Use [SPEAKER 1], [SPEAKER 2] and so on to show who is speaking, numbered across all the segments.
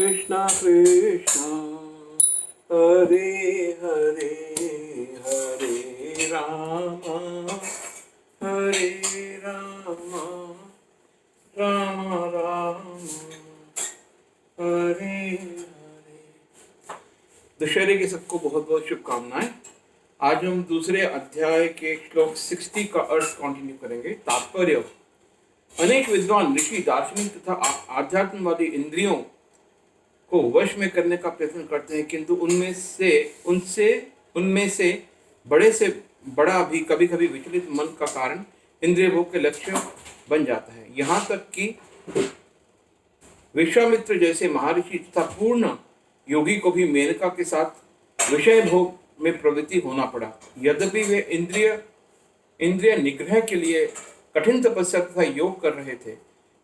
[SPEAKER 1] कृष्णा कृष्णा हरे हरे हरे राम राम राम हरे हरे। दशहरे की सबको बहुत बहुत शुभकामनाएं। आज हम दूसरे अध्याय के श्लोक 60 का अर्थ कंटिन्यू करेंगे। तात्पर्य: अनेक विद्वान ऋषि दार्शनिक तथा आध्यात्मवादी इंद्रियों को वश में करने का प्रयत्न करते हैं, किंतु उनमें से बड़ा भी कभी कभी विचलित मन का कारण इंद्रिय भोग के लक्ष्य बन जाता है। यहाँ तक कि विश्वामित्र जैसे महर्षि तथा पूर्ण योगी को भी मेनका के साथ विषय भोग में प्रवृत्ति होना पड़ा। यद्यपि वे इंद्रिय निग्रह के लिए कठिन तपस्या तथा योग कर रहे थे।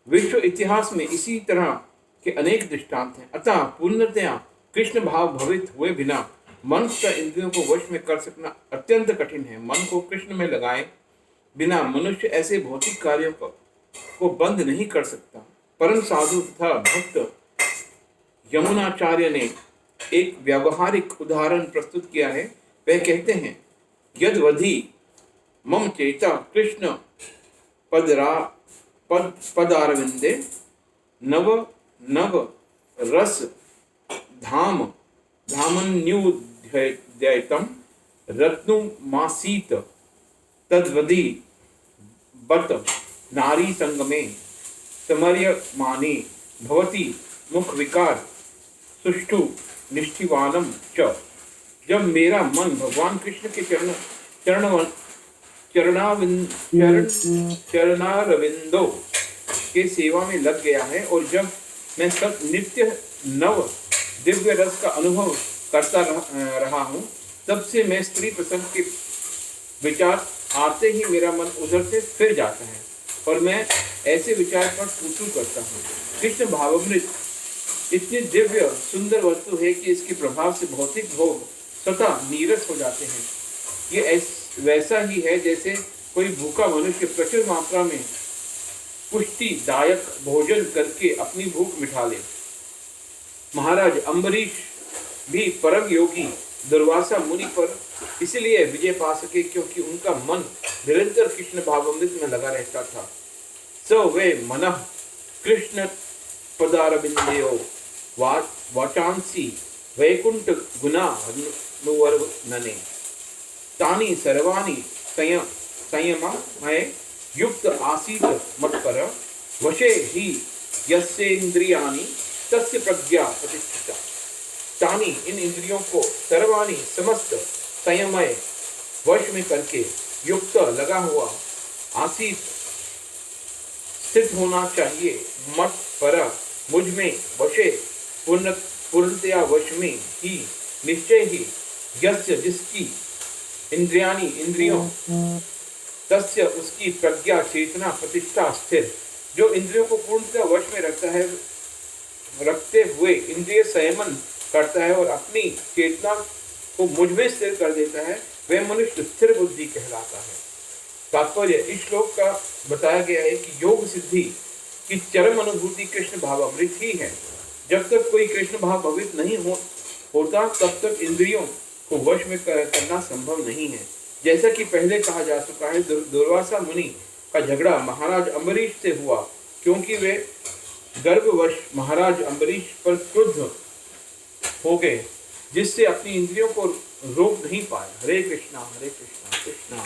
[SPEAKER 1] विश्व इतिहास में इसी तरह के अनेक दृष्टांत हैं। अतः पूर्णतया कृष्ण भाव भवित हुए बिना मन तथा इंद्रियों को वश में कर सकना अत्यंत कठिन है। मन को कृष्ण में लगाए बिना मनुष्य ऐसे भौतिक कार्यों को बंद नहीं कर सकता। परम साधु तथा भक्त यमुनाचार्य ने एक व्यावहारिक उदाहरण प्रस्तुत किया है। वह कहते हैं, यद्वधि मम चेता कृष्ण पदारविंदे नव नव रस धामन्युद्यतम रत्नुमासीत तद्वदि बत नारी संगमे समर्यमाने भवति मुख विकार सुष्ठु निष्ठिवानम च। जब मेरा मन भगवान कृष्ण के चरणारविंदों के सेवा में लग गया है और जब मैं सब नित्य नव दिव्य रस का अनुभव करता रहा हूँ, तब से मैं स्त्री प्रसंग के विचार आते ही मेरा मन उधर से फिर जाता है और मैं ऐसे विचार पर तू करता हूँ। कृष्ण भावामृत इतनी दिव्य सुंदर वस्तु है कि इसके प्रभाव से भौतिक भोग स्वतः नीरस हो जाते हैं। ये वैसा ही है जैसे कोई भूखा मनुष्य प्रचुर मात्रा में पुष्टिदायक भोजन करके अपनी भूख मिटा ले। महाराज अम्बरीश भी परम योगी दुर्वासा मुनि पर इसलिए विजय पा सके क्योंकि उनका मन निरंतर कृष्ण भावामृत में लगा रहता था। सो वे मनः कृष्ण पदारविंदयो वाचांसी वैकुंठ गुणानुवर्णने तानि सर्वाणि संयममय युक्त आसीत मत्पर वशे ही यस्येन्द्रियाणि तस्य प्रज्ञा प्रतिष्ठिता। तानि इन इंद्रियों को सर्वाणि समस्त संयमय वश में करके युक्त लगा हुआ आसीत स्थित होना चाहिए। मत पर मुझ में वशे पूर्णतया वश में ही निश्चय ही यस्य जिसकी इंद्रियों तस्य उसकी प्रज्ञा चेतना प्रतिष्ठा स्थिर। जो इंद्रियों को पूर्णतः वश में रखते हुए इंद्रिय संयमन करता है और अपनी चेतना को मुझ में स्थिर कर देता है, वह मनुष्य स्थिर बुद्धि कहलाता है। तात्पर्य: इस श्लोक का बताया गया है कि योग सिद्धि की चरम अनुभूति कृष्ण भावामृत ही है। जब तक कोई कृष्ण भाव भवित नहीं होता तब तक इंद्रियों को वश में करना संभव नहीं है। जैसा कि पहले कहा जा चुका है, दुर्वासा मुनि का झगड़ा महाराज अम्बरीश से हुआ क्योंकि वे गर्ववश महाराज अम्बरीश पर क्रुद्ध हो गए, जिससे अपनी इंद्रियों को रोक नहीं पाए। हरे कृष्णा कृष्णा कृष्णा।